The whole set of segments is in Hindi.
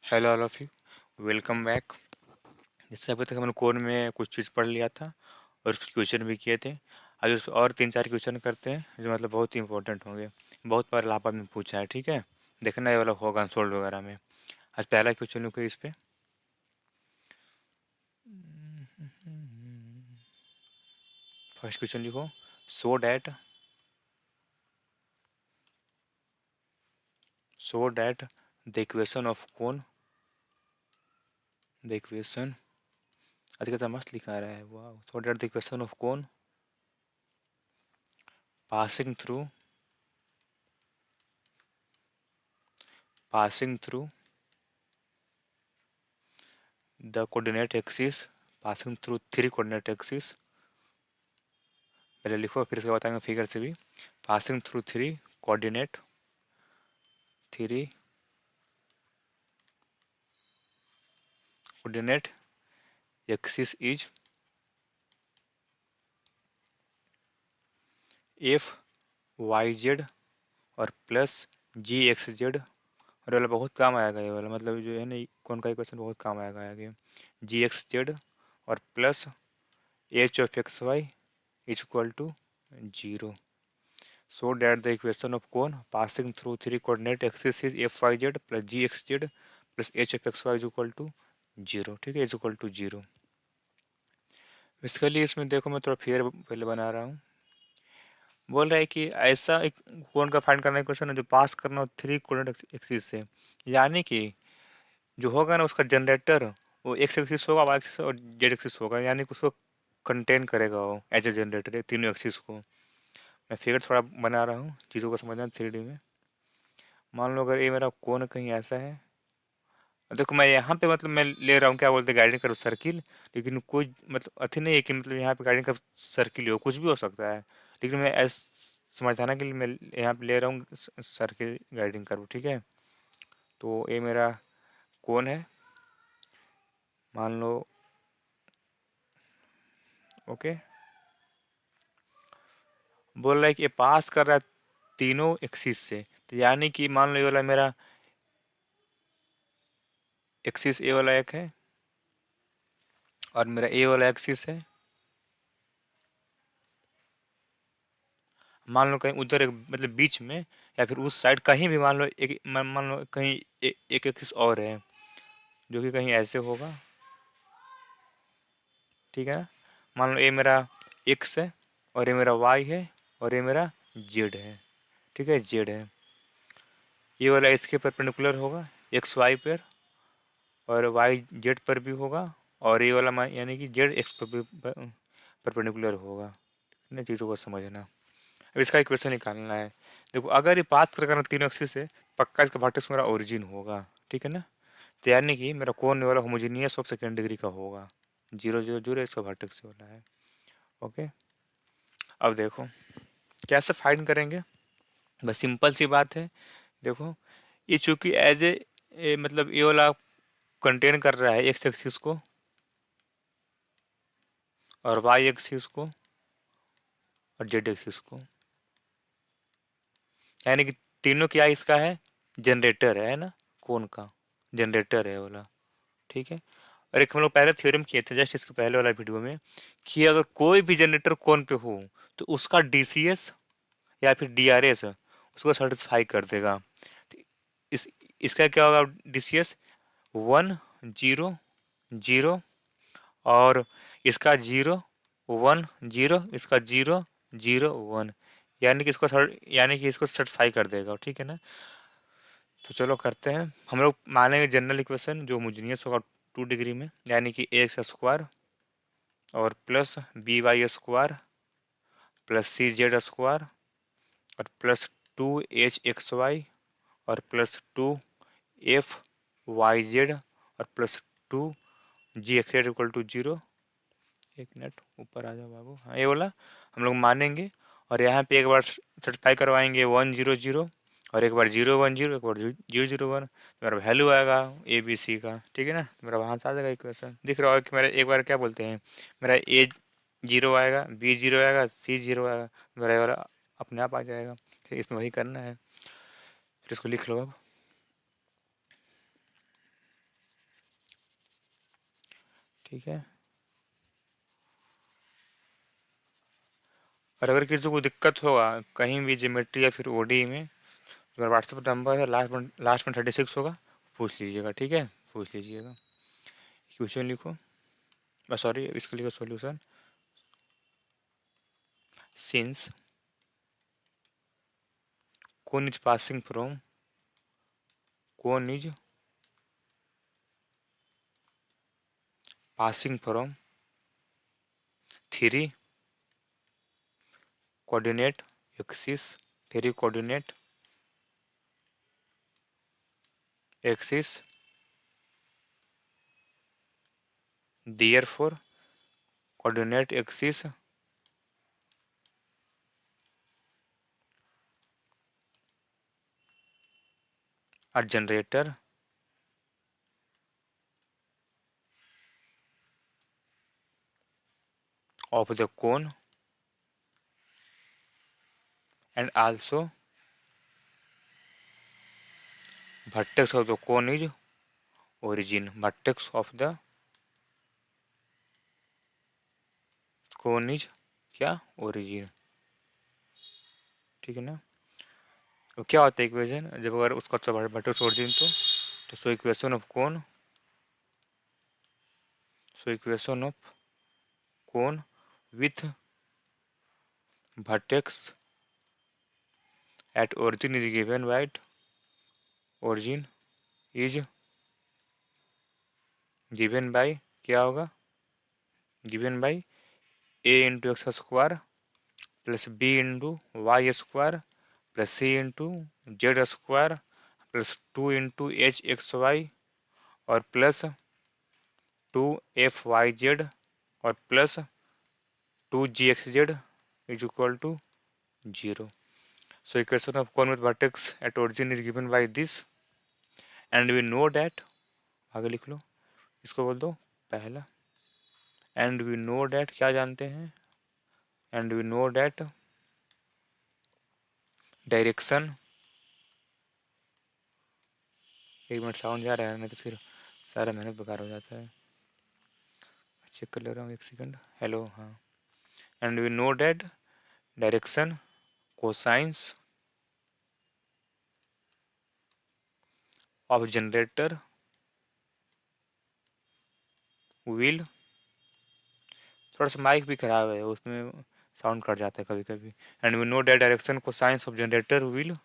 Hello all of you, welcome back. इससे अभी तक हमने कोड में कुछ चीज़ पढ़ लिया था और उसके क्वेश्चन भी किए थे। आज उस और 3-4 क्वेश्चन करते हैं जो मतलब बहुत ही इंपॉर्टेंट होंगे। बहुत बार लापा में पूछा है, ठीक है। देखना ये वाला होगा आंसर वगैरह में। आज पहला क्वेश्चन लिखो इस पे। फर्स्ट क्वेश्चन लिखो। So that the equation of cone, the equation, आज कितना मस्त लिखा रहा है, वाह। So that the equation of cone passing through passing through the coordinate axis, passing through 3 coordinate axis। पहले लिखो फिर उसके बताएंगे फिगर से भी। passing through 3 coordinate axis is f y z और प्लस जी एक्स जेड। और वाला बहुत काम आएगा, ये वाला मतलब जो है ना, कौन का इक्वेशन बहुत काम आएगा आगे। जी एक्स जेड और plus H of x Y is equal to 0। So that the equation of cone passing through 3 coordinate axis is f y z plus g x z plus h of x y is equal to 0। ठीक है, इज इक्वल टू 0। इसके लिए इसमें देखो मैं थोड़ा फिर पहले बना रहा हूँ। बोल रहा है कि ऐसा एक कोण का फाइंड करना क्वेश्चन है जो पास करना हो 3 कोऑर्डिनेट एक्सिस से, यानी कि जो होगा ना उसका जनरेटर वो एक्स एक्सिस होगा, वाई एक्सिस और जेड एक्सिस होगा, यानी कि उसको कंटेन करेगा वो एज ए जनरेटर तीनों एक्सिस को। मैं फिगर थोड़ा बना रहा हूँ चीज़ों को समझना 3D में। मान लो अगर ये मेरा कोण कहीं ऐसा है, देखो मैं यहाँ पे मतलब मैं ले रहा हूँ क्या बोलते हैं गाइडिंग कर सर्किल, लेकिन कोई मतलब अथी नहीं है कि मतलब यहाँ पे गाइडिंग कर सर्किल हो, कुछ भी हो सकता है। लेकिन मैं ऐसा समझाना के लिए मैं यहाँ पे ले रहा हूँ सर्किल गाइडिंग करूँ, ठीक है। तो ये मेरा कोण है, मान लो, ओके। बोल रहा है कि ये पास कर रहा है तीनों एक्सिस से, तो यानी कि मान लो ये वाला मेरा एक्सिस ए वाला एक है और मेरा ए वाला एक्सिस है। मान लो कहीं उधर एक मतलब बीच में या फिर उस साइड कहीं भी मान लो एक मान लो कहीं एक एक्सिस और है जो कि कहीं ऐसे होगा, ठीक है ना। मान लो ये मेरा एक्स है और ये मेरा वाई है और ये मेरा जेड है, ठीक है, जेड है। ये वाला इसके परपेंडिकुलर होगा एक्स वाई पर और वाई जेड पर भी होगा, और ये वाला यानी कि जेड एक्स पर भी परपेंडिकुलर होगा। इन चीज़ों को समझना। अब इसका इक्वेशन निकालना है। देखो अगर ये पास करना तीनों एक्सिस से, पक्का इसका वर्टेक्स मेरा ओरिजिन होगा, ठीक है ना। तो यानी कि मेरा कोण वाला होमोजीनियस ऑफ सेकेंड डिग्री का होगा। 0 0 0 इसका वर्टेक्स वाला है, ओके। अब देखो कैसे फाइंड करेंगे, बस सिंपल सी बात है। देखो ये चूंकि एज ए मतलब ये वाला कंटेन कर रहा है एक्स एक्सिस को और वाई एक्सिस को और जेड एक्सिस को, यानी कि तीनों क्या इसका है, जनरेटर है ना, कोण का जनरेटर है वाला, ठीक है। और एक हम लोग पहले थ्योरम किए थे जस्ट इसके पहले वाला वीडियो में कि अगर कोई भी जनरेटर कोण पे हो तो उसका डीसीएस या फिर डीआरएस उसको सेटिस्फाई कर देगा। तो इस इसका क्या होगा, डीसीएस 1 0 0 और इसका 0 1 0, इसका 0 0 1, यानी कि यानी कि इसको सेटिस्फाई कर देगा, ठीक है ना। तो चलो करते हैं हम लोग। मानेंगे जनरल इक्वेशन जो होमोजीनियस होगा 2 डिग्री में, यानी कि ए एक्स स्क्वायर और plus b y square plus c z square और प्लस 2 h x y और प्लस 2 f y z और plus 2 g x z equal to 0। एक मिनट ऊपर आ जाओ बाबू, हाँ ये बोला हम लोग मानेंगे। और यहाँ पे एक बार सेटिस्फाई करवाएंगे 1 0 0 और एक बार 0 1 0, एक बार 0 0 1, मेरा वैल्यू आएगा ए बी सी का, ठीक है ना। मेरा वहाँ से आ जाएगा इक्वेशन, दिख रहा है कि मेरा एक बार क्या बोलते हैं, मेरा ए 0 आएगा, बी 0 आएगा, सी 0 आएगा, मेरा ये वाला अपने आप आ जाएगा। फिर इसमें वही करना है, फिर इसको लिख लो अब। ठीक है। और अगर किसी को दिक्कत होगा कहीं भी ज्योमेट्री या फिर ओडी में, अगर व्हाट्सएप नंबर है लास्ट में 36 होगा, पूछ लीजिएगा, ठीक है, पूछ लीजिएगा। क्वेश्चन लिखो, सॉरी इसके लिखो solution. Since cone is passing from cone is passing from 3 coordinate axis, 3 coordinate axis, therefore coordinate axis are generator of the cone and also vertex of the cone is origin, vertex of the cone is क्या, origin, ठीक है ना। तो क्या होता है इक्वेशन, जब अगर उसका तो वर्टेक्स ओरिजिन, तो सो equation of cone, so equation of cone with vertex at origin is given by origin is given by क्या होगा, given by a into x square plus b into y square plus c into z square plus 2 into h x Y और प्लस 2 एफ वाई जेड और plus 2 g x z is equal to 0। So equation of cone with vertex at origin is given by this and we know that, आगे लिख लो, इसको बोल दो पहला, एंड वी नो डैट क्या जानते हैं, and we know that direction, एक मिनट साउंड जा रहा है नहीं तो फिर सारा मेहनत बेकार हो जाता है, चेक कर ले रहा हूँ एक सेकंड, हेलो, हाँ, and we know that direction cosines of generator will, थोड़ा सा माइक भी खराब है उसमें साउंड कट जाता है कभी कभी, and we know that direction cosines of generator will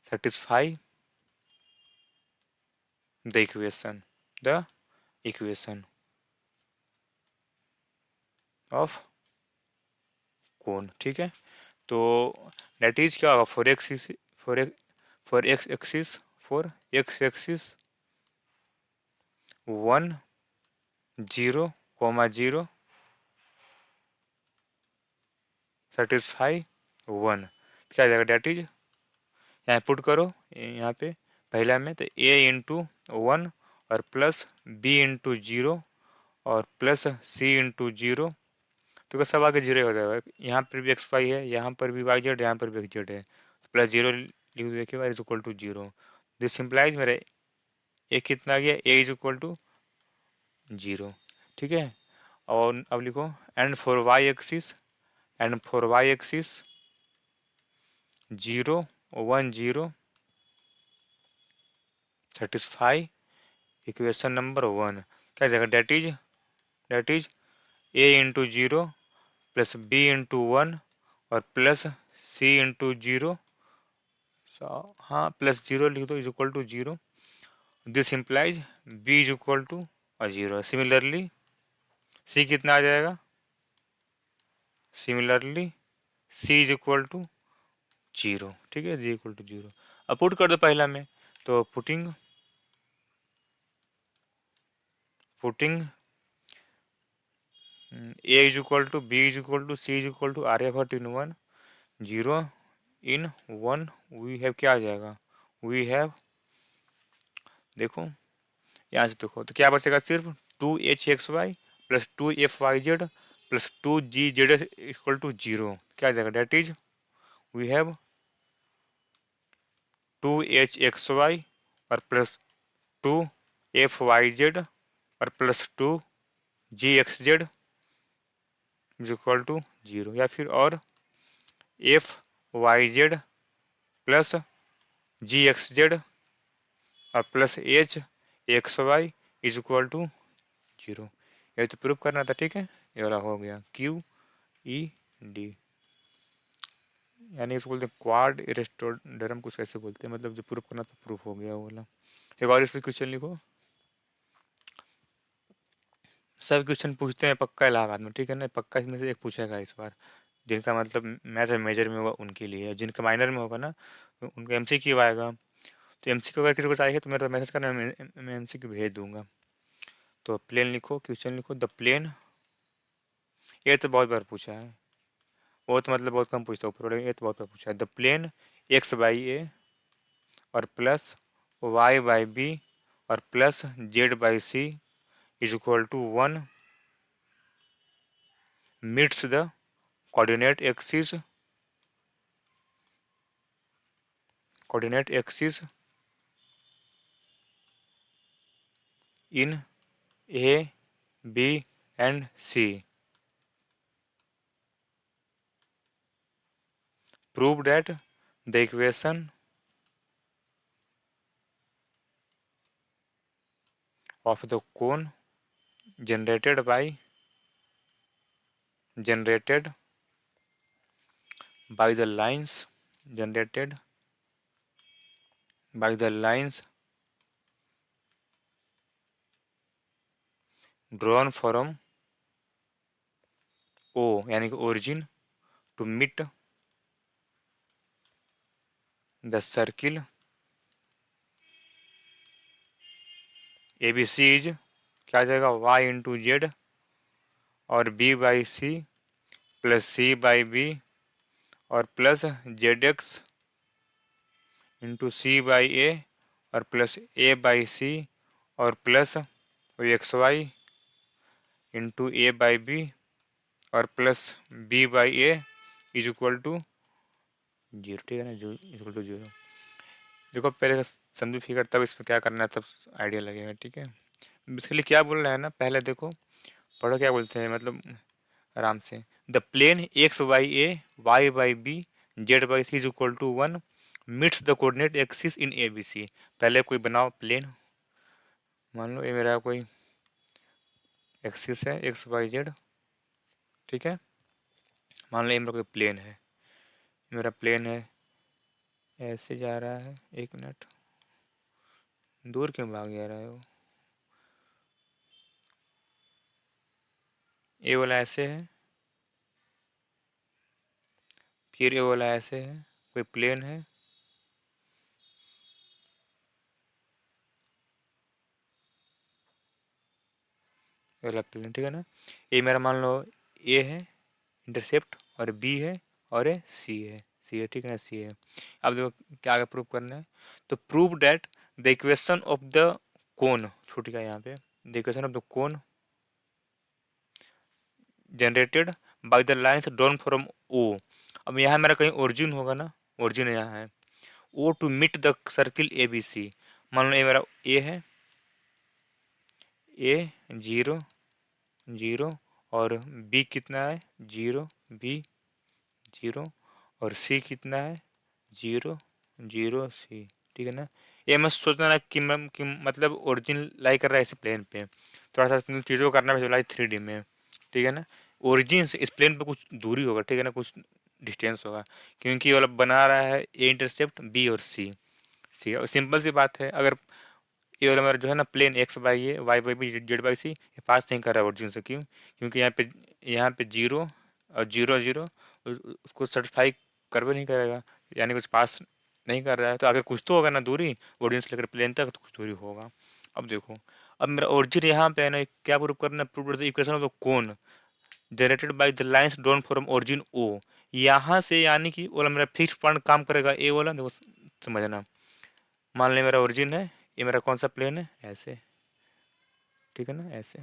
satisfy the equation of cone, ठीक है। तो डेट इज क्या होगा, फॉर एक्स एक्सिस 1 0 0 सेटिस्फाई 1, क्या जाएगा, डेट इज, यहाँ पुट करो यहाँ पे पहला में, तो a इंटू 1 और प्लस b इंटू 0 और प्लस c इंटू 0, तो सब आगे 0 हो जाएगा, यहाँ पर भी एक्स वाई है, यहाँ पर भी वाई जेड, यहाँ पर भी एक्स जेड है, प्लस 0 लिख दो के बाद is equal to 0, this implies मेरा ए कितना आ गया, ए इज इक्वल टू 0, ठीक है। और अब लिखो and for y axis, and for y axis 0 1 0 satisfy equation number 1, क्या जाएगा, that is a into 0 plus b into 1 और प्लस सी इंटू 0, हाँ प्लस 0 लिख दो is equal to 0, this implies b is equal to 0, similarly c कितना आ जाएगा, similarly c is equal to 0, ठीक है, जी इक्वल टू 0, अब पुट कर दो पहला में, तो putting A is equal to B is equal to C is equal to Aryabhata in 1 0 in 1, we have क्या आ जाएगा, वी हैव, देखो यहाँ से देखो तो क्या बचेगा, सिर्फ 2h(xy) plus 2f(y)z plus 2g(z) equal to 0, क्या आ जाएगा, that is we have 2h(xy) और प्लस 2f(y)z और plus 2 GXZ is equal to 0, या फिर और FYZ प्लस GXZ और plus HXY is equal to 0। ये तो प्रूफ करना था, ठीक है। ये वाला हो गया QED, यानी इसको बोलते हैं क्वाड इरेस्टोडर्म, कुछ ऐसे बोलते हैं, मतलब जो प्रूफ करना था प्रूफ हो गया वो वाला। एक और इसमें क्वेश्चन लिखो। सब क्वेश्चन पूछते हैं पक्का इलाहाबाद में, ठीक है ना। पक्का इसमें से एक पूछेगा इस बार। जिनका मतलब मैथ मेजर में होगा उनके लिए, जिनका माइनर में होगा ना तो उनका MCQ आएगा। तो MCQ अगर किसी को चाहिए तो मेरा मैसेज करना, मैं MCQ भेज दूंगा। तो प्लेन लिखो, क्वेश्चन लिखो, द प्लेन, ये तो बहुत बार पूछा है, वो तो मतलब बहुत कम पूछता है ऊपर वाले, ये तो बहुत बार पूछा है। द प्लेन X/A और प्लस Y/B और plus Z/C is equal to 1 meets the coordinate axis in A, B and C. Prove that the equation of the cone generated by the lines drawn from O यानी कि origin to meet the circle ABC is क्या आ जाएगा, Y इंटू Z और B/C प्लस C/B और प्लस ZX इंटू C/A और प्लस A/C और प्लस XY इंटू A/B और plus B/A is equal to 0, ठीक है ना, जो इक्वल टू 0। देखो पहले समझो फिगर, तब इसमें क्या करना है तब आइडिया लगेगा, ठीक है। बेसिकली क्या बोल रहा है ना, पहले देखो पढ़ो क्या बोलते हैं, मतलब आराम से। The plane X/A Y/B Z/C is equal to 1 meets the coordinate axis in ABC। पहले कोई बनाओ प्लेन, मान लो ये मेरा कोई एक्सिस है XYZ, ठीक है। मान लो ये मेरा कोई प्लेन है, मेरा प्लेन है ऐसे जा रहा है, एक मिनट, दूर क्यों भाग जा रहा है वो, ये वाला ऐसे है, फिर ये वाला ऐसे है, कोई प्लेन है, ये वाला प्लेन, ठीक है ना। ये मेरा मान लो ए है इंटरसेप्ट और बी है और ये सी है, ठीक है ना, सी है। अब देखो क्या आगे प्रूव करना है, तो prove that the equation of the cone, छूट गया यहाँ पे, the equation of the cone generated by the lines drawn from O. अब यहाँ मेरा कहीं ओरिजिन होगा ना, ओरिजिन यहाँ है, O to meet the circle ABC। मान लो ये मेरा ए है, ए 0 0 और बी कितना है 0, बी 0 और सी कितना है 0 0 सी, ठीक है ना। ये मत सोचना ना कि मतलब ओरिजिन लाई कर रहा है इस प्लेन पे, थोड़ा सा चीज़ों को करना विजुअलाइज 3D में, ठीक है ना। ओरिजिन से इस प्लेन पे कुछ दूरी होगा, ठीक है ना, कुछ डिस्टेंस होगा, क्योंकि ये वाला बना रहा है ए इंटरसेप्ट बी और सी, सिंपल सी बात है। अगर ये वाला मेरा जो है ना प्लेन X/A Y/B Z/C ये पास नहीं कर रहा है ओरिजिन से, क्यों, क्योंकि यहाँ पे 0 और 0 0 उसको सर्टिफाई कर भी नहीं करेगा, यानी कुछ पास नहीं कर रहा है। तो अगर कुछ तो होगा ना दूरी ओरिजिन से लेकर प्लेन तक, तो कुछ दूरी होगा। अब देखो, अब मेरा ओरिजिन यहाँ पे है ना, क्या प्रूव करना है, prove the equation of the cone generated by the lines drawn from origin O. यहाँ से यानी कि वो वाला मेरा फिक्स पॉइंट काम करेगा, ए वाला, देखो समझना। मान लें मेरा ओरिजिन है, ये मेरा कौन सा प्लेन है, ऐसे, ठीक है ना, ऐसे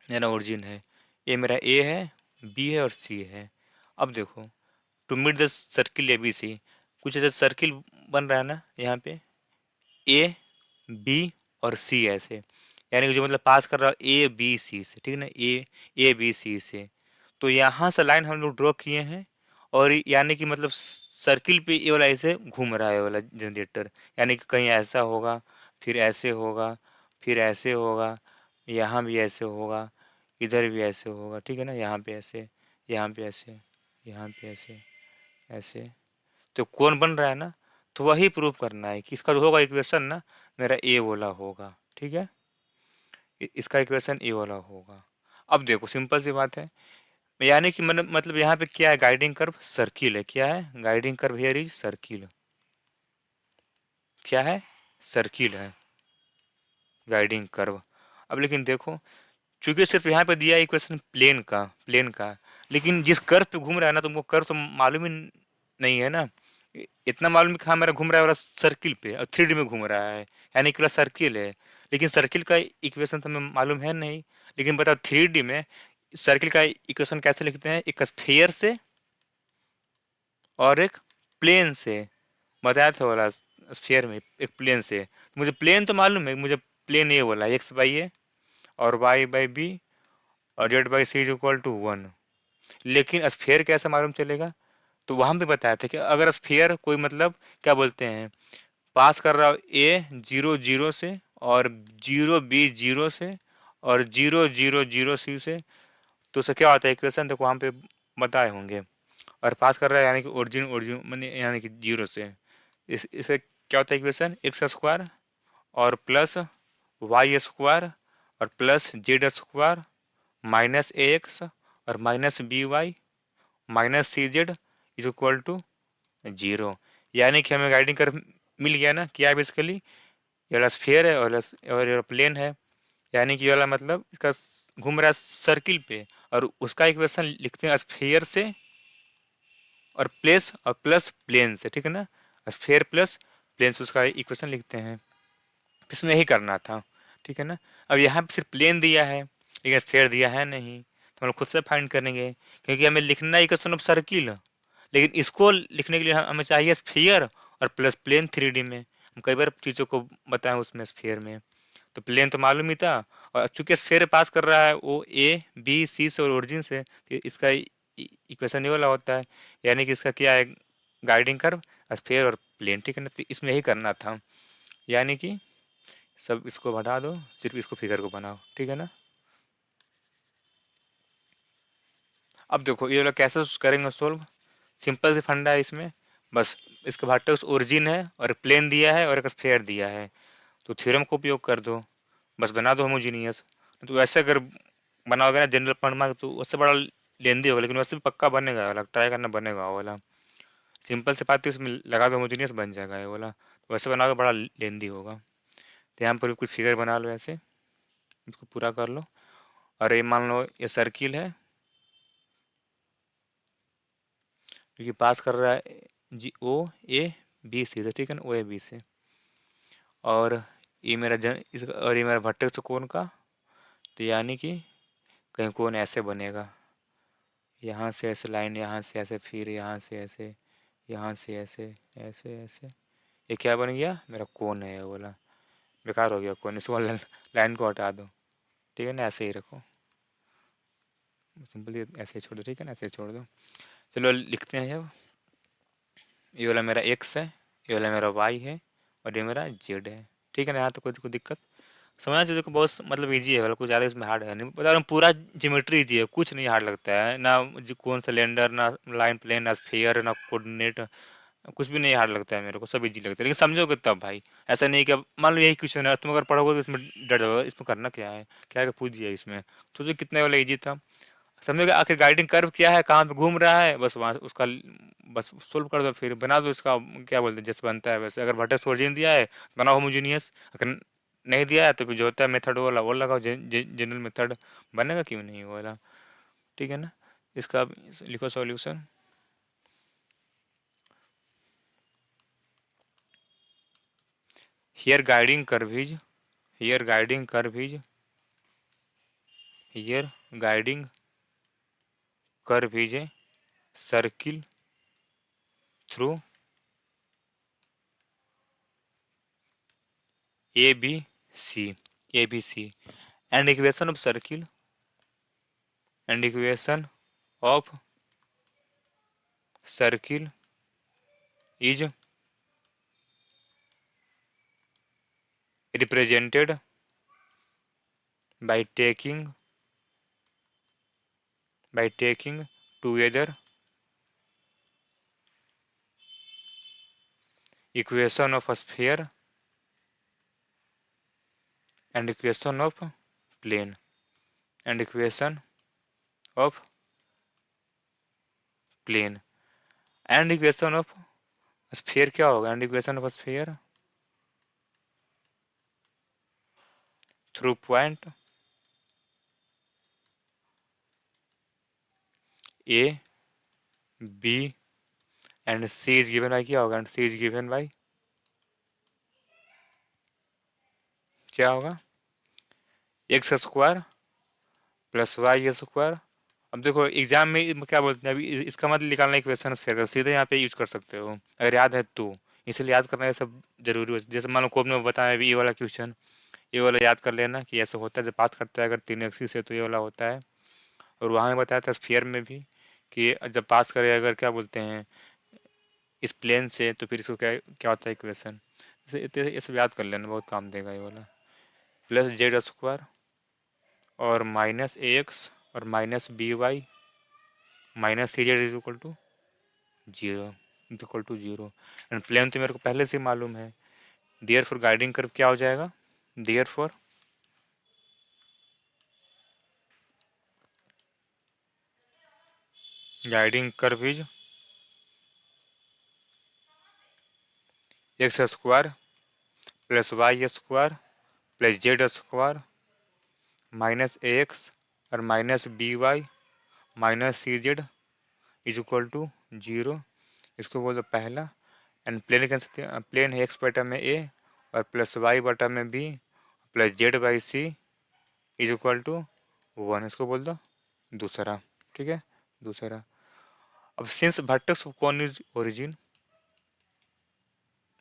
मेरा ओरिजिन है, ये मेरा ए है बी है और सी है। अब देखो to meet the circle ABC, कुछ ऐसा सर्किल बन रहा है ना यहाँ पे, ए बी और सी ऐसे, यानी कि जो मतलब पास कर रहा है ए बी सी से, ठीक है ना, ए बी सी से। तो यहाँ से लाइन हम लोग ड्रॉ किए हैं, और यानी कि मतलब सर्किल पे ये वाला ऐसे घूम रहा है, ये वाला जनरेटर। यानी कि कहीं ऐसा होगा, फिर ऐसे होगा, फिर ऐसे होगा, यहाँ भी ऐसे होगा, इधर भी ऐसे होगा, ठीक है ना, यहाँ पे ऐसे, यहाँ पे ऐसे, यहाँ पे ऐसे, ऐसे। तो कौन बन रहा है ना, तो वही प्रूफ करना है कि इसका जो होगा इक्वेशन ना, मेरा ए वाला होगा, ठीक है। इसका इक्वेशन ए वाला होगा। अब देखो सिंपल सी बात है, यानी कि मतलब यहाँ पे क्या है, गाइडिंग कर्व सर्किल है। क्या है guiding curve here is circle. क्या है, सर्किल है गाइडिंग कर्व। अब लेकिन देखो, चूंकि सिर्फ यहाँ पे दिया है इक्वेशन प्लेन का, लेकिन जिस कर्व पे घूम रहा है ना, तुमको कर्व तो मालूम ही नहीं है ना। इतना मालूम है कि हाँ मेरा घूम रहा है वाला सर्किल पे, और 3D में घूम रहा है, यानी कि सर्किल है। लेकिन सर्किल का इक्वेशन तो हमें मालूम है नहीं। लेकिन बताओ 3D में सर्किल का इक्वेशन कैसे लिखते हैं, एक स्फीयर से और एक प्लेन से। बताया था वाला स्फीयर में एक प्लेन से। मुझे प्लेन तो मालूम है, मुझे प्लेन ये बोला एक्स बाई ए और वाई बाई बी और Z by C is equal to 1। लेकिन स्फीयर कैसे मालूम चलेगा, तो वहाँ भी बताया था कि अगर स्फीयर कोई मतलब क्या बोलते हैं, पास कर रहा हो ए 0 0 से, और 0 B 0 से, और 0 0 0 सी से, तो उससे क्या होता है इक्वेशन, देखो वहाँ पे बताए होंगे। और पास कर रहा है यानी कि ओरिजिन ओरिजिन मैंने यानी कि 0 से, इसे क्या होता है इक्वेशन, एक्स स्क्वायर और प्लस वाई स्क्वायर और प्लस जेड स्क्वायर माइनस ए एक्स और minus B Y minus C Z is equal to 0। यानी कि हमें गाइडिंग कर मिल गया ना, क्या है बेसिकली, ये वाला स्फीयर है और ये प्लेन है। यानी कि ये वाला मतलब इसका घूम रहा है सर्किल पे, और उसका इक्वेशन लिखते हैं स्फीयर से और प्लस प्लेन से, ठीक है ना। स्फीयर प्लस प्लेन से उसका इक्वेशन लिखते हैं। इसमें यही करना था, ठीक है ना। अब यहाँ पे सिर्फ प्लेन दिया है, लेकिन स्फीयर दिया है नहीं, तो हम लोग खुद से फाइंड करेंगे, क्योंकि हमें लिखना है इक्वेशन ऑफ सर्किल। लेकिन इसको लिखने के लिए हमें चाहिए स्फीयर और प्लस प्लेन 3D में। हम कई बार चीज़ों को बताएं उसमें स्फीयर में, तो प्लेन तो मालूम ही था, और चूंकि स्फीयर पास कर रहा है वो ए बी सी से और ओरिजिन से, तो इसका इक्वेशन ये वाला होता है। यानी कि इसका क्या है, गाइडिंग कर्व स्फीयर और प्लेन, ठीक है ना। तो इसमें यही करना था, यानी कि सब इसको हटा दो, सिर्फ इसको फिगर को बनाओ, ठीक है ना। अब देखो ये वाला कैसे करेंगे सोल्व, सिंपल से फंडा है इसमें। बस इसका वर्टेक्स ओरिजिन है और प्लेन दिया है और एक स्फीयर दिया है, तो थ्योरम को उपयोग कर दो, बस बना दो होमोजीनियस। तो वैसे अगर बनाओगे ना जनरल पढ़ना, तो उससे बड़ा लेंदी होगा, लेकिन वैसे भी पक्का बनेगा वाला, ट्राई करना बनेगा वो वाला। सिंपल से बात है, उसमें लगा दो होमोजीनियस बन जाएगा ये वाला। वैसे बनाओगे बड़ा लेंदी होगा। तो यहाँ पर भी कुछ फिगर बना लो ऐसे, इसको पूरा कर लो। और ये मान लो ये सर्किल है, क्योंकि पास कर रहा है जी ओ ए बी सी से, ठीक है ना, ओ ए बी से। और ये मेरा और ये मेरा वर्टेक्स कोण का, तो यानी कि कहीं कोण ऐसे बनेगा, यहाँ से ऐसे लाइन, यहाँ से ऐसे, फिर यहाँ से ऐसे, यहाँ से ऐसे, ऐसे ऐसे। ये क्या बन गया, मेरा कोण है ये वाला। बेकार हो गया कोण, इस वाला लाइन को हटा दो, ठीक है ना, ऐसे ही रखो, सिंपल ऐसे ही छोड़ दो, ठीक है ना, ऐसे ही छोड़ दो। चलो लिखते हैं अब, ये वाला मेरा एक्स है, ये वाला मेरा वाई है, और ये मेरा जेड है, ठीक है ना। यहाँ तो कोई दिक्कत समझना चाहिए, को बहुत मतलब इजी है वाला, कुछ ज़्यादा इसमें हार्ड है नहीं, बता रहा हूँ पूरा ज्योमेट्री इजी है, कुछ नहीं हार्ड लगता है ना। कौन सिलेंडर ना लाइन प्लेन ना स्फीयर ना कोऑर्डिनेट, कुछ भी नहीं हार्ड लगता है मेरे को, सब इजी लगता है, लेकिन समझोगे तब भाई। ऐसा नहीं कि अब मान लो यही क्वेश्चन है, तुम अगर पढ़ोगे तो इसमें डर जाओगे, इसमें करना क्या है, क्या पूछ दिया इसमें। सोचो कितने वाला इजी था, समझोगे आखिर गाइडिंग कर्व क्या है, कहाँ पे घूम रहा है, बस वहाँ उसका बस सोल्व कर दो, फिर बना दो इसका, क्या बोलते हैं जैसे बनता है वैसे। अगर वर्टेक्स ओरिजिन दिया है बनाओ होमोजीनियस, अगर नहीं दिया है तो फिर जो होता है मेथड वाला वो लगाओ, जनरल मेथड बनेगा, क्यों नहीं वो वाला, ठीक है ना। इसका लिखो solution. Here guiding curve is here guiding curve is here guiding curve is a circle through A B C. A B C and equation of circle and equation of circle is represented by taking together equation of a sphere and equation of plane and equation of plane and equation of sphere क्या होगा and equation of sphere through point A B and C is given by क्या होगा and C is given by क्या होगा X square plus Y square. अब देखो एग्जाम में क्या बोलते हैं अभी इसका मतलब निकालना इक्वेशन स्फीयर का सीधे यहाँ पे यूज कर सकते हो अगर याद है तो, इसलिए याद करना ये सब जरूरी हो। जैसे मान लो कोप ने बताया अभी ये वाला क्वेश्चन, ये वाला याद कर लेना कि ऐसा होता है जब बात करता है अगर तीन एक्सिस है तो ये वाला होता है। और वहाँ में बताया था स्फीयर में भी कि जब पास करे अगर क्या बोलते हैं इस प्लेन से तो फिर इसको क्या क्या होता है इक्वेशन। ये सब याद कर लेना बहुत काम देगा ये वाला। प्लस जेड स्क्वायर और माइनस ए एक्स और minus B Y minus C Z is equal to zero and plane तो मेरे को पहले से मालूम है। देयर फॉर गाइडिंग कर्व क्या हो जाएगा, there for guiding curve is x square plus Y square plus Z square minus A x और minus B Y minus C Z is equal to zero. इसको बोल दो पहला एंड प्लेन कह सकते हैं प्लेन है एक्स बटा में ए और प्लस वाई बटा में B plus Z by C is equal to one. इसको बोल दो दूसरा। ठीक है दूसरा। अब since vertex of cone is origin,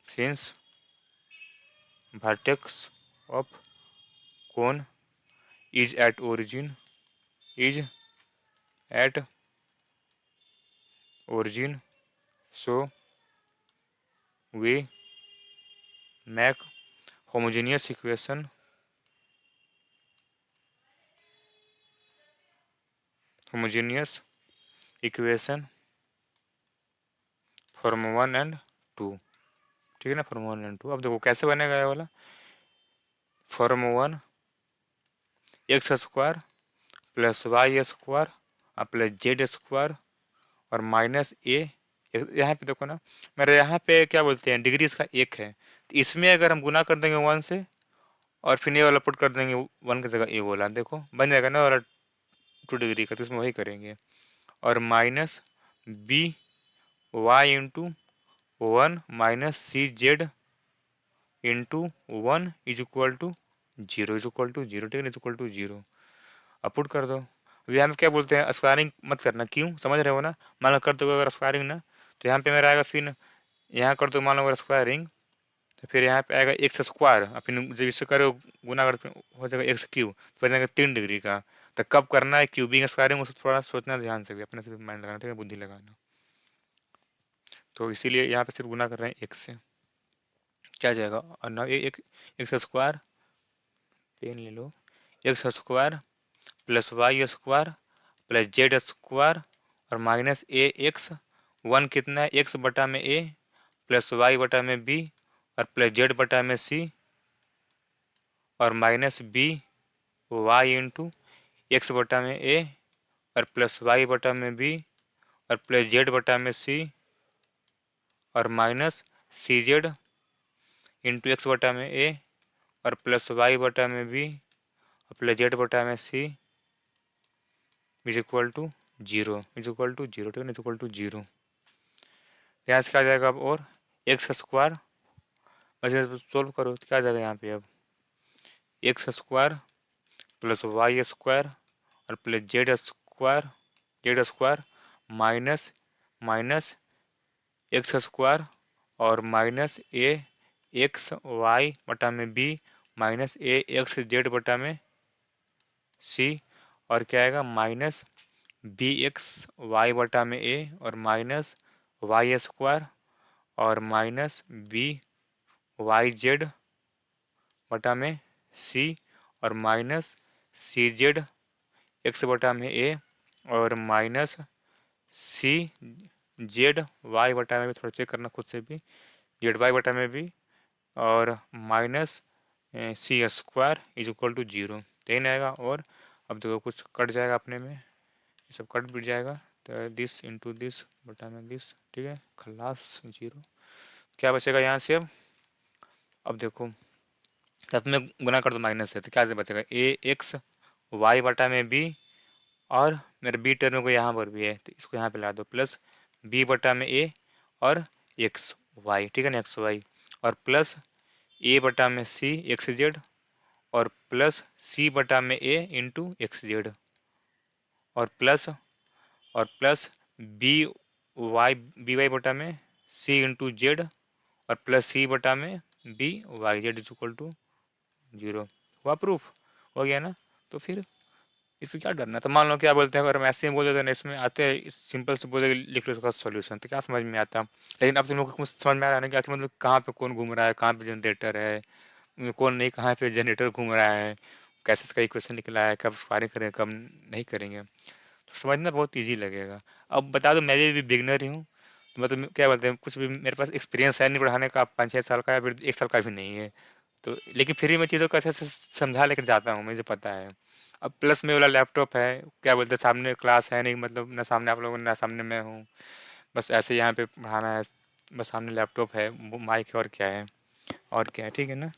since vertex of cone is at origin so we make homogeneous equation form 1 and 2। ठीक है ना फॉर्म 1 एंड 2। अब देखो कैसे बनेगा ये वाला form 1 X square plus Y square और प्लस जेड स्क्वायर और माइनस ए। यहाँ पे देखो ना मेरे यहाँ पे क्या बोलते हैं डिग्री इसका एक है तो इसमें अगर हम गुना कर देंगे 1 से और फिर ये वाला पुट कर देंगे 1 की जगह ए वाला, देखो बन जाएगा ना वाला 2 डिग्री का, तो इसमें वही करेंगे। और minus B Y into 1 minus C Z into 1 is equal to zero ठीक है इज इक्वल टू जीरो। अब पुट कर दो। अब यहाँ पे क्या बोलते हैं स्क्वायरिंग मत करना, क्यों समझ रहे हो ना। मान लो कर दो अगर स्क्वायरिंग ना तो यहाँ पे मेरा आएगा फिर यहाँ कर दो मान लो अगर स्क्वायरिंग तो फिर यहाँ पे आएगा एक्स स्क्वायर और फिर जब इससे करो गुना कर हो जाएगा एक्स क्यूब तो जाएगा 3 डिग्री का। तो कब करना है क्यूबिंग स्क्वायरिंग उसको थोड़ा सोचना ध्यान से भी अपने से माइंड लगाना ठीक है बुद्धि लगाना। तो इसीलिए यहाँ पे सिर्फ गुना कर रहे हैं एक्स से क्या जाएगा और ना एक एक्स स्क्वायर पेन ले लो x square plus Y square plus Z square और माइनस ए एक्स 1 कितना है एक्स बटा में ए प्लस वाई बटा में बी और प्लस जेड बटा में सी और minus B Y into X बटा में ए और प्लस वाई बटा में बी और प्लस जेड बटा में सी और माइनस सी जेड इंटू एक्स बटा में ए और प्लस वाई बटा में बी और प्लस जेड बटा में सी इज इक्वल टू जीरो ठीक है इज इक्वल टू जीरो। यहाँ से क्या जाएगा अब और एक्स स्क्वायर वैसे सोल्व करो तो क्या जाएगा यहाँ पे अब x square plus Y square और plus Z square minus x square और माइनस ए एक्स वाई बटा में बी माइनस ए एक्स जेड बटा में सी, और क्या आएगा माइनस बी एक्स वाई बटा में ए, और माइनस वाई स्क्वायर, और माइनस बी वाई जेड बटा में सी, और माइनस सी जेड एक्स बटा में ए, और माइनस सी जेड वाई बटा में भी, थोड़ा चेक करना खुद से भी, जेड वाई बटा में भी, और minus C square is equal to 0, तीन आएगा। और अब देखो कुछ कट जाएगा अपने में, ये सब कट बिट जाएगा, तो दिस इंटू दिस बटा में दिस, ठीक है, खलास 0। क्या बचेगा यहाँ से अब देखो, साथ में गुना कर दो माइनस से, तो क्या से बचेगा ए एक्स वाई बटा में बी, और मेरे बी टर्म को यहाँ पर भी है तो इसको यहाँ पे ला दो, प्लस बी बटा में ए और एक्स वाई, ठीक है ना, एक्स वाई, और प्लस ए बटा में सी एक्स जेड, और प्लस सी बटा में ए इंटू एक्स जेड, और प्लस बी बी वाई बटा में सी इंटू जेड, और प्लस सी बटा में B Y Z is equal to 0। हुआ प्रूफ, हो गया ना। तो फिर इसमें क्या डरना, तो मान लो क्या बोलते हैं, अगर हम ऐसे ही बोल देते हैं ना, इसमें आते हैं सिंपल से बोले लिख लो इसका सॉल्यूशन, तो क्या समझ में आता। लेकिन अब तुम लोग को समझ में आ रहा है ना कि आखिर मतलब कहाँ पे कौन घूम रहा है, कहाँ पे जनरेटर है, कौन नहीं, कहाँ पे जनरेटर घूम रहा है, कैसे इसका इक्वेशन निकला है, कब स्क्वायरिंग करेंगे कब नहीं करेंगे, तो समझना बहुत ईजी लगेगा। अब बता दो मैं भी बिगनर ही हूँ, तो मतलब क्या बोलते हैं, कुछ भी मेरे पास एक्सपीरियंस है नहीं पढ़ाने का, 5-6 साल का या फिर 1 साल का भी नहीं है, तो लेकिन फिर भी मैं चीज़ों को अच्छे से समझा लेकर जाता हूँ, मुझे पता है। अब प्लस में वाला लैपटॉप है, क्या बोलते हैं, सामने क्लास है नहीं, मतलब ना सामने आप लोगों ना सामने मैं हूँ, बस ऐसे यहाँ पे पढ़ाना है, बस सामने लैपटॉप है, माइक है, और क्या है, और क्या है, ठीक है ना।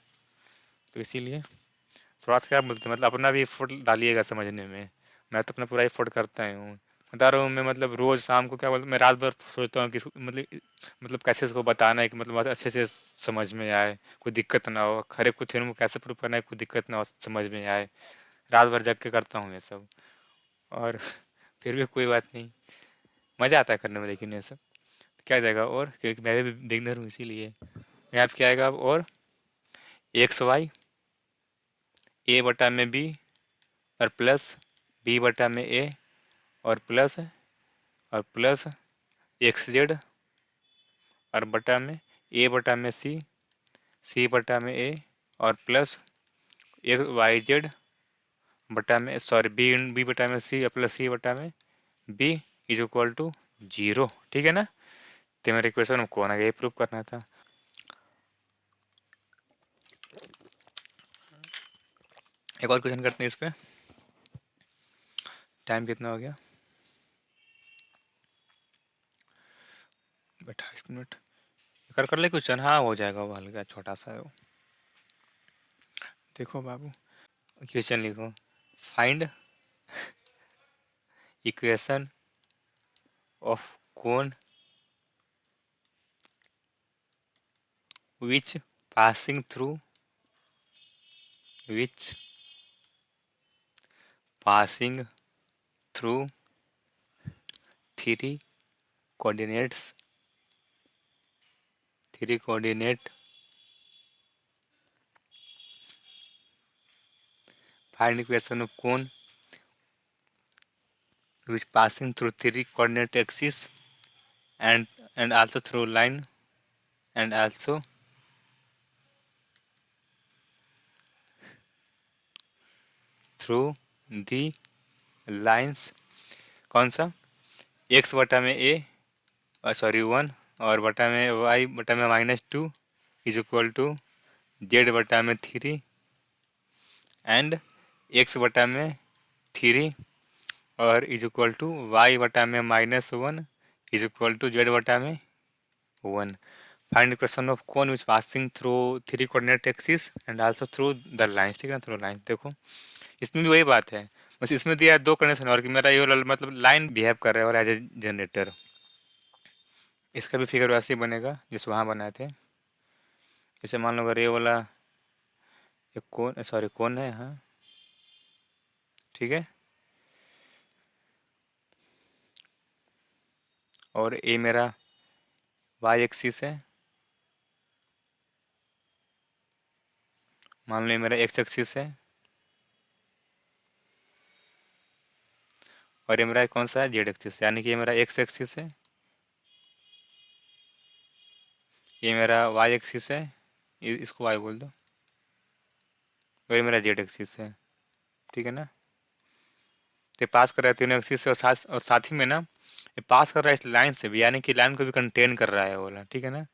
तो इसीलिए थोड़ा सा क्या बोलते हैं, मतलब अपना भी एफर्ट डालिएगा समझने में, मैं तो अपना पूरा एफर्ट करता ही हूँ, बता रहा हूँ मैं, मतलब रोज़ शाम को क्या बोलते मैं रात भर सोचता हूँ कि मतलब कैसे इसको बताना है कि मतलब बहुत अच्छे से समझ में आए, कोई दिक्कत ना हो, हर एक को थ्योरम को कैसे प्रूव करना है, कोई दिक्कत ना हो, समझ में आए, रात भर जग के करता हूँ ये सब, और फिर भी कोई बात नहीं, मज़ा आता है करने में, लेकिन ये सब क्या जाएगा, और क्योंकि मैं भी बिगनर हूँ इसीलिए यहाँ पे क्या आएगा अब, और एक्स वाई ए बटा में बी, और प्लस बी बटा में ए, और प्लस एक्स जेड, और बटा में ए बटा में सी, सी बटा में ए, और प्लस एक वाई जेड बटा में, सॉरी बी बटा में सी, और प्लस सी बटा में बी इज इक्वल टू 0, ठीक है ना। तो मेरा इक्वेशन हमको आना यही प्रूव करना था। एक और क्वेश्चन करते हैं इस पे, टाइम कितना हो गया, 28 मिनट। कर ले क्वेश्चन, हाँ हो जाएगा, वो हल्का छोटा सा है वो। देखो बाबू, क्वेश्चन लिखो, find equation of cone which passing through which passing through three coordinates, three coordinate, find equation of cone which passing through three coordinate axis, and also through line, and also through the lines, कौन सा, x बटा में a, सॉरी 1, और बटा में y बटा में -2 इज इक्वल टू z बटा में 3, एंड x बटा में 3 और इज इक्वल टू वाई बटा में -1 इज इक्वल टू जेड बटा में 1। Find equation of cone which passing through three coordinate axis and also through the line, ठीक है ना, थ्रू लाइन। देखो इसमें भी वही बात है, बस इसमें दिया है दो कंडीशन, और कि मेरा ये वाला मतलब लाइन बिहेव कर रहा है और एज ए जनरेटर, इसका भी फिगर वैसे ही बनेगा जिस वहाँ बनाए थे। जैसे मान लो अगर ये वाला एक कोन, सॉरी कोन है, हाँ ठीक है, और ये मेरा वाई एक्सिस है, मान लो ये मेरा एक्स एक्सिस है और ये मेरा कौन सा है, जेड एक्सिस, यानी कि ये मेरा एक्स एक्सिस है, ये मेरा वाई एक्सिस है, इसको वाई बोल दो, और ये मेरा जेड एक्सिस है। ठीक है ना। तो पास कर रहा है तीनों एक्सिस से, और साथ ही में ना ये पास कर रहा है इस लाइन से भी, यानी कि लाइन को भी कंटेन कर रहा है वो वाला। ठीक है ना।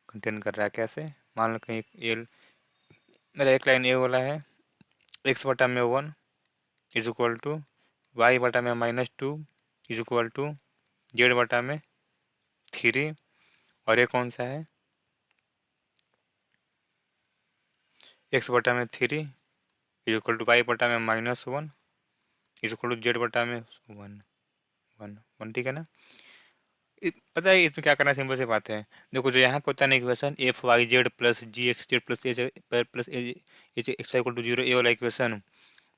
कंटेन कर रहा है कैसे, मान लो कहीं ये मेरा एक लाइन ए वाला है, एक्स बटा में 1 इज इक्वल टू वाई बटा में -2 इज इक्वल टू जेड बटा में 3, और ये कौन सा है, एक्स बटा में 3 इज इक्वल टू वाई बटा में -1 इज इक्वल टू जेड बटा में 1 ठीक है ना। पता है इसमें क्या करना है, सिंपल सी बात है। देखो जो यहाँ पे होता है ना equation F Y Z plus ji x Z plus plus H x Y equal to 0, ये वाला इक्वेशन,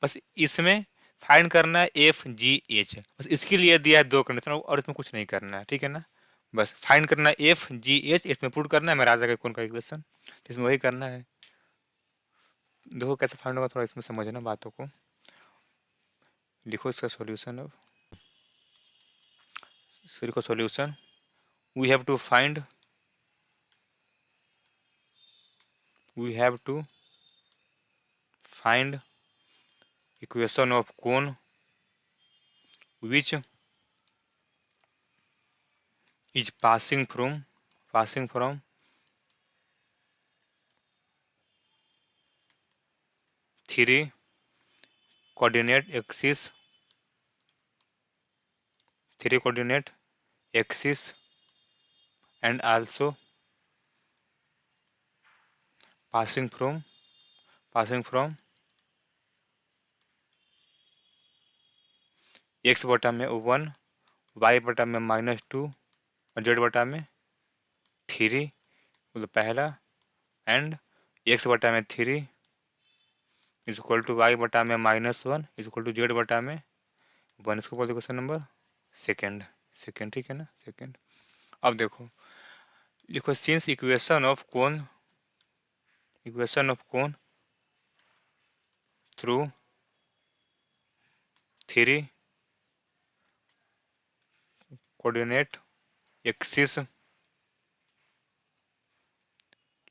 बस इसमें फाइंड करना है एफ जी एच, बस इसके लिए दिया है दो कंडीशन, और इसमें कुछ नहीं करना है। ठीक है ना। बस फाइंड करना है एफ जी एच, इसमें पुट करना है मेरा आ जाएगा कौन का इक्वेशन, तो इसमें वही करना है। देखो कैसे फाइंड होगा, थोड़ा इसमें समझना बातों को। लिखो इसका सॉल्यूशन। अब सिर को solution, we have to find we have to find equation of cone which is passing from 3 coordinate axis, and also passing from x बटा में 1 y बटा में -2 और z बटा में 3, मतलब पहला, एंड x बटा में 3 इज इक्वल टू y बटा में -1 इज इक्वल टू z बटा में 1, इसको बोलते क्वेश्चन नंबर सेकेंड। ठीक है ना, सेकेंड। अब देखो लिखो, since equation of cone through 3 coordinate axis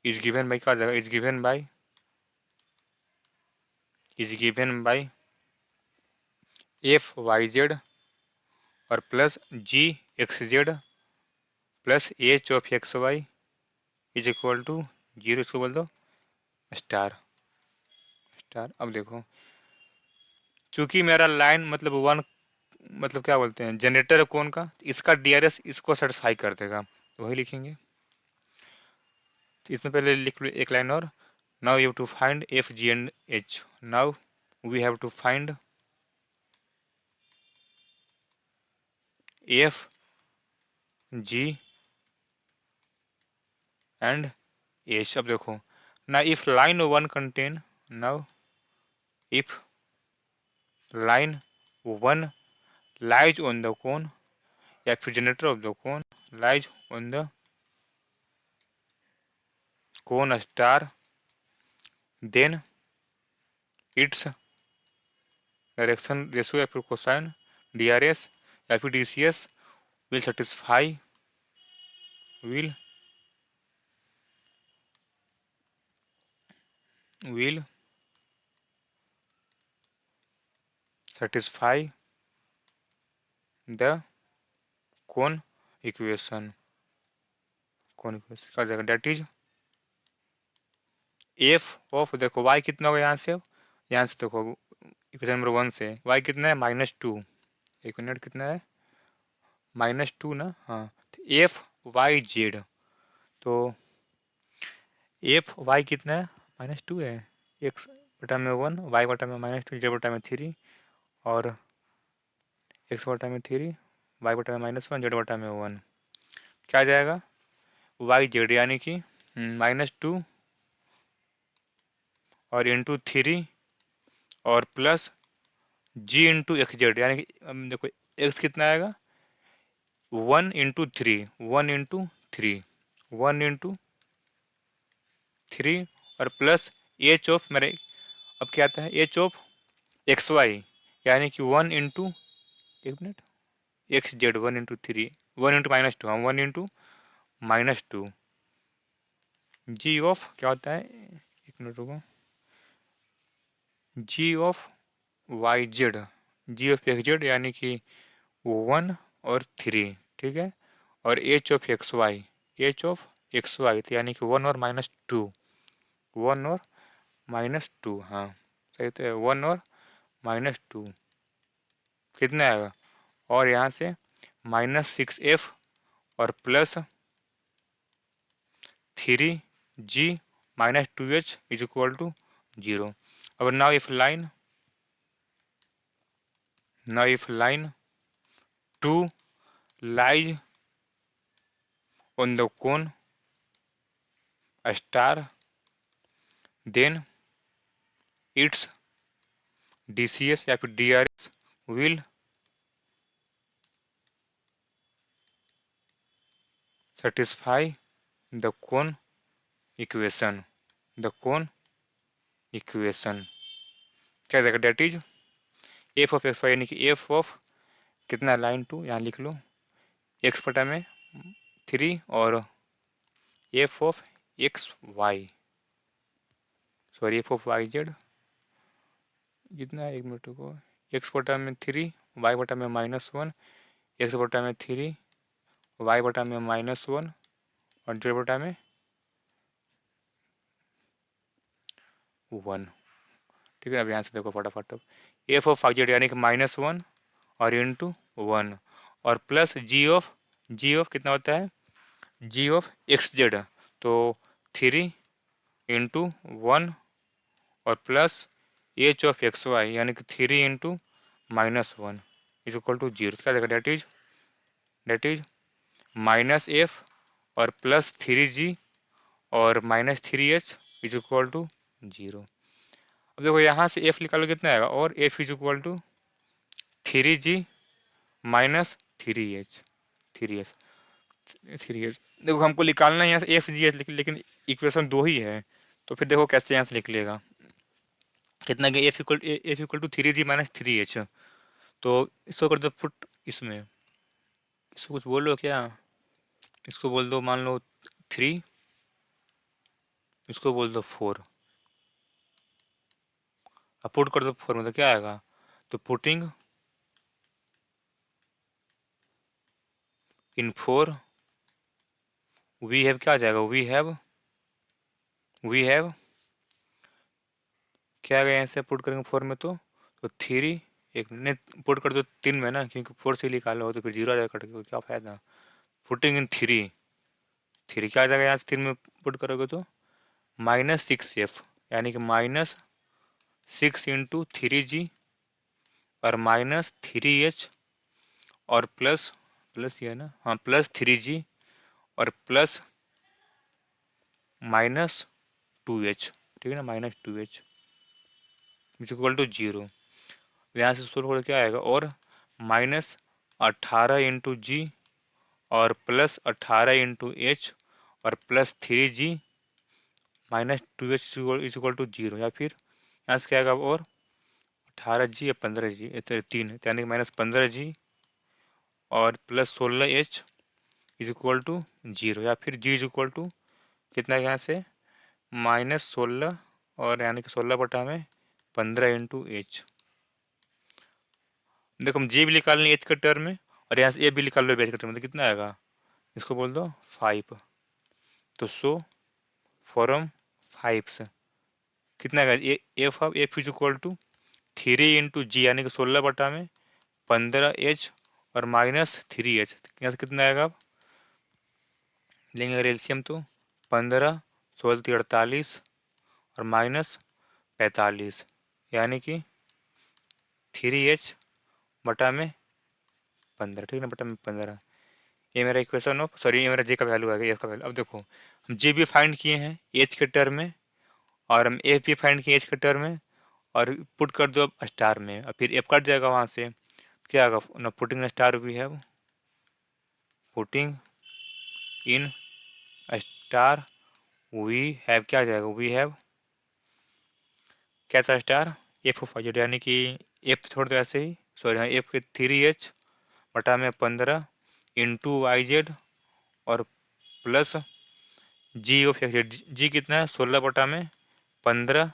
is given by, क्या जगह, is given by f Y z और plus ji x Z plus H of x Y is equal to 0, इसको बोल दो स्टार। अब देखो, चूंकि मेरा लाइन मतलब 1, मतलब क्या बोलते हैं, जनरेटर है कौन का, इसका डीआरएस इसको सेटिस्फाई कर देगा, तो वही लिखेंगे। तो इसमें पहले लिख लो एक लाइन और, now you have to find F G and H, now we have to find F G and H. अब देखो ना, if line 1 contain, now if line 1 lies on the cone, या फिर generator of the cone lies on the cone star, then its direction ratio या फिर कोसाइन डीआरएस या फिर DCs will satisfy will will satisfy the cone equation का जगह, डेट इज एफ ऑफ, देखो y कितना होगा यहाँ से, देखो इक्वेशन नंबर 1 से y कितना है -2, एक मिनट, कितना है -2 ना, हाँ। तो एफ वाई जेड, तो एफ वाई कितना है -2 है, एक्स बटा में 1 वाई बटा में -2 जेड बटा में 3 और एक्स बटा में 3 वाई बटा में -1 जेड बटा में 1, क्या आ जाएगा वाई जेड, यानी कि -2 और इंटू 3 और प्लस जी इंटू एक्स जेड, यानी कि देखो एक्स कितना आएगा 1 इंटू 3 1 इंटू 3 और प्लस एच ऑफ मेरे अब क्या आता है एच ऑफ एक्स वाई यानी कि 1 इंटू एक minute x Z 1 into 3 1 into -2 हाँ 1 इंटू -2 जी ऑफ क्या होता है एक मिनट रुको g of Y z g of x z यानी कि 1 और 3 ठीक है और एच ऑफ एक्स वाई तो यानी कि 1 और -2 1 और -2 हाँ सही तो है 1 और -2 कितना आएगा और यहाँ से -6f और +3g -2h is equal to 0 अब now if line 2 lies on the cone a star then its DCS या फिर DRS will satisfy the cone equation क्या जाएगा that is F of x Y यानी कि एफ ऑफ कितना लाइन 2 यहाँ लिख लो एक्स बटा में 3 और F of x Y sorry F of Y Z कितना है एक मिनट को एक्स बटा में 3 वाई बटा में -1 एक्स बटा में 3 वाई बटा में -1 और जेड बटा में 1 ठीक है अब यहाँ से देखो फटाफट एफ ऑफ वाई जेड यानी कि -1 और इंटू 1 और प्लस जी ऑफ कितना होता है जी ऑफ एक्स जेड तो 3 इंटू 1 और plus H of x Y यानी कि 3 इंटू -1 इज इक्वल टू 0 क्या देगा डेट इज -f और +3g और -3h इज इक्वल टू 0 अब देखो यहाँ से f निकालो कितना आएगा और f is equal to 3g -3h 3h देखो हमको निकालना है यहाँ से एफ जी एच लेकिन इक्वेशन 2 ही है तो फिर देखो कैसे यहाँ से निकलेगा कितना कि F equal to 3g -3h तो इसको कर दो पुट इसमें इसको कुछ बोलो क्या इसको बोल दो मान लो 3 इसको बोल दो 4 अब पुट कर दो 4 में तो क्या आएगा तो पुटिंग इन 4 वी हैव क्या आ जाएगा वी हैव क्या आएगा यहाँ से पुट करेंगे 4 में तो 3 एक नहीं पुट कर दो 3 में ना क्योंकि 4 से निकालो हो तो फिर 0 आ जाएगा कट के क्या फायदा पुटिंग इन 3 क्या आ जाएगा यहाँ से 3 में पुट करोगे तो -6f यानी कि -6 इंटू 3g और -3h और प्लस ये है ना हाँ +3g और प्लस -2h ठीक है ना -2h इज इक्वल टू 0 यहाँ से सोल्व कर क्या आएगा और -18 इंटू जी और +18 इंटू एच और +3g -2h is equal to 0 या फिर यहाँ से क्या आएगा और 18g या 15g 3 यानी कि -15g और +16h इज इक्वल टू 0 या फिर g इज इक्वल टू कितना है यहाँ से -16 और यानी कि 16 बटा में 15 इंटू एच देखो हम जी भी निकाल लें एच के टर्म में और यहाँ से ए भी निकाल लो एच के टर्म में तो कितना आएगा इसको बोल दो 5 तो सो फॉरम 5 से कितना आएगा f is equal to 3 into g यानी कि 16 बटा में 15h और -3h यहाँ से कितना आएगा अब लेंगे अगर एलसीएम तो 15 16 48 और -45 यानी कि 3h बटा में 15 ठीक है ना बटा में 15 ये मेरा इक्वेशन ऑफ सॉरी ये मेरा जे का वैल्यू आ गया एफ का वैल्यू अब देखो हम जे भी फाइंड किए हैं एच के टर्म में और हम एफ भी फाइंड किए एच के टर्म में और पुट कर दो अब स्टार में और फिर एफ कट जाएगा वहाँ से क्या आएगा ना putting star we have putting in star we have क्या आ जाएगा वी हैव क्या था star F of Y Z, यानी कि एफ छोड़ दो ऐसे ही, सॉरी हाँ एफ के 3h बटा में 15 इंटू वाई जेड और plus g of x z. G कितना है 16 बटा में 15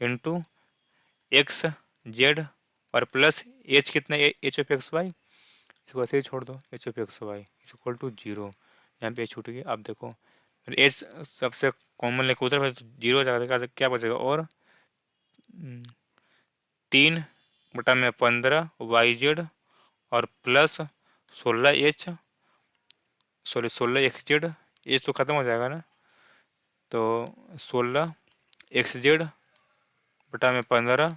इंटू एक्स जेड और प्लस एच कितना है एच ऑफ एक्स वाई, इसको ऐसे ही छोड़ दो, H of x Y is equal to 0। यहाँ पे छूट गई। अब देखो एच सबसे कॉमन लेकर उधर फिर 0 हो जाएगा, क्या बचेगा और 3 बटा में 15 वाई जेड और plus 16h, sorry 16x Z, H तो ख़त्म हो जाएगा ना, तो 16x जेड बटा में 15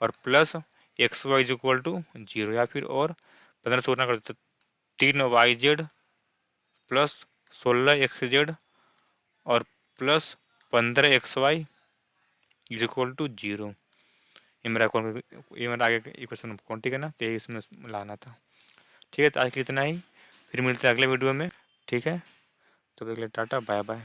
और plus X Y is equal to 0, या फिर और 15 से गुणा कर दो तो 3y z plus 16x z और plus 15xy is equal to 0। ये मेरा आगे इक्वेशन कौन, ठीक है ना, तो इसमें लाना था। ठीक है, तो आज के लिए इतना ही, फिर मिलते हैं अगले वीडियो में। ठीक है, तो अगले टाटा बाय बाय।